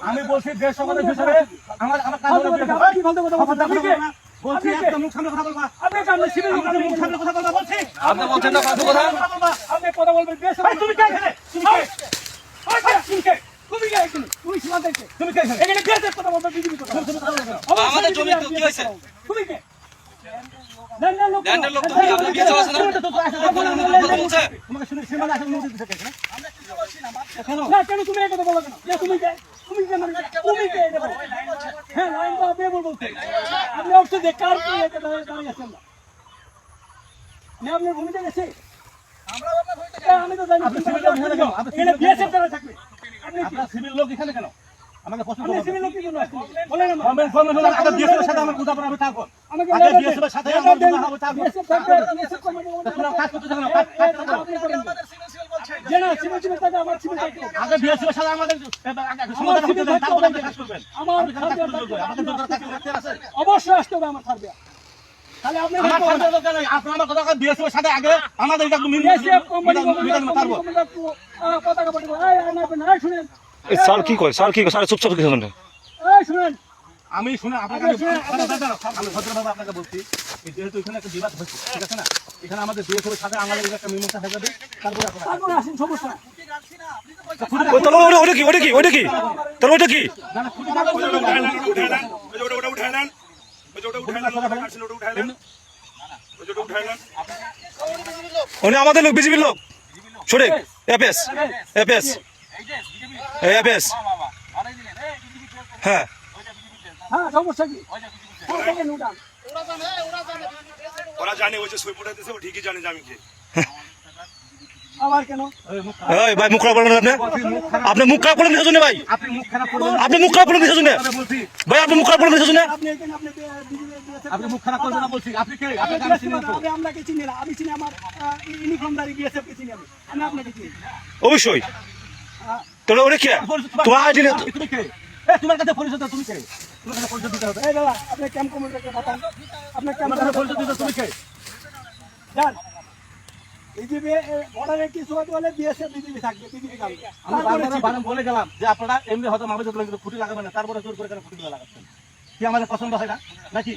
আমি বলছি দেশ সমাজের ভিতরে আমার কাজ হলো কি বলতে কথা বলছি একদম মুখ সামনে কথা বলবা আপনি সামনে সিভিল মুখ সামনে কথা বলবা বলছি আপনি বলছেন না কথা বলবা আপনি কথা বলবেন দেশ তুমি কে এখানে তুমি কে তুমি কে এখানে তুমি সীমা দেখতে তুমি কে এখানে দেশের কথা বলবা বিজেপি কথা আমাদের জমি তো কি হইছে তুমি কে ল্যান্ডের লোক তুমি আপনি বিয়ে আছে না বলছে তোমাকে শুনে সীমা আসলে অনুমতি দিতে কেন আমরা কি বলছি না না কেন তুমি এই কথা বলো কেন তুমি কে তুমি কে মানে তুমি কে এটা বলো হ্যাঁ লাইন তো আপনি বলতে আপনি অবশ্যই দেখার কি এটা দাঁড়িয়ে আছেন না আপনি ভূমিতে গেছে আমরা আপনার ভূমিতে আমি তো জানি আপনি সিভিল লোক এখানে কেন এখানে বিএসএফ দ্বারা থাকবে আপনি সিভিল লোক এখানে কেন আমাকে প্রশ্ন করুন সিভিল লোক কি জন্য আসছে বলেন না কমেন্ট হলো আগে বিএসএফ এর সাথে আমার বুঝা পড়া হবে তারপর আমাকে আগে বিএসএফ এর সাথে আমার বুঝা হবে তারপর বিএসএফ থাকবে বিএসএফ কমেন্ট তোমরা কাজ করতে থাকো কাজ আপনি করেন আমাদের সিভিল বলছেন যে না সিভিল থাকে আমার সিভিল থাকে আগে বিএসএফ এর সাথে আমাদের সমাধান করতে দেন তারপর আপনি কাজ করবেন আমার আমাদের দরকার থাকতে আছে অবশ্যই আসতে হবে আমার সার্ভে তাহলে আপনি আমার কথা বিএসএফ এর সাথে আগে আমাদের একটা বিএসএফ কোম্পানি তারপর পতাকা পড়বে না শুনেন স্যার কি কয় স্যার চুপচাপ কিছু শুনেন এই শুনেন আমি শুনে আপনাকে আমি ভদ্রভাবে আপনাকে বলছি যেহেতু এখানে একটা বিবাদ হচ্ছে ঠিক আছে না এখানে আমাদের বিএসএফের সাথে আমাদের একটা মীমাংসা হয়ে যাবে তারপরে আসেন সমস্যা ওটা কি তাহলে ওটা কি উনি আমাদের লোক বিজেপির লোক সঠিক এপিএস হ্যাঁ সমস্যা কি ওরা জানে ওই যে সই পড়াইতেছে ও ঠিকই জানে যে আমি কে আবার কেন এই ভাই মুখ খারাপ করলেন আপনি মুখ খারাপ করলেন কিছু ভাই আপনি মুখ খারাপ করবেন আপনি মুখ খারাপ করলেন কিছু ভাই আপনি মুখ খারাপ করলেন কিছু আপনি মুখ খারাপ করবেন না বলছি আপনি কে আপনি আমি চিনি না আমরা কে চিনি না আমি চিনি আমার ইউনিফর্মধারী বিএসএফ কে চিনি আমি আপনাকে চিনি অবশ্যই তাহলে ওরে কে তোমার আইডি তুমি কে তোমার কাছে পরিচয় তুমি কে তোমার কাছে পরিচয় দিতে হবে এই দাদা আপনি ক্যাম্প কমান্ডারকে পাঠান আপনি ক্যাম্প পরিচয় দিতে তুমি কে জান বিজেপি বর্ডারে কিছু বলে বিএসএফ বিজেপি থাকবে বিজেপি থাকবে আমি বারবার বলে গেলাম যে আপনারা এমনি হয়তো মামলা খুঁটি লাগাবেন না তারপরে জোর করে কেন খুঁটি লাগাচ্ছেন কি আমাদের পছন্দ হয় না নাকি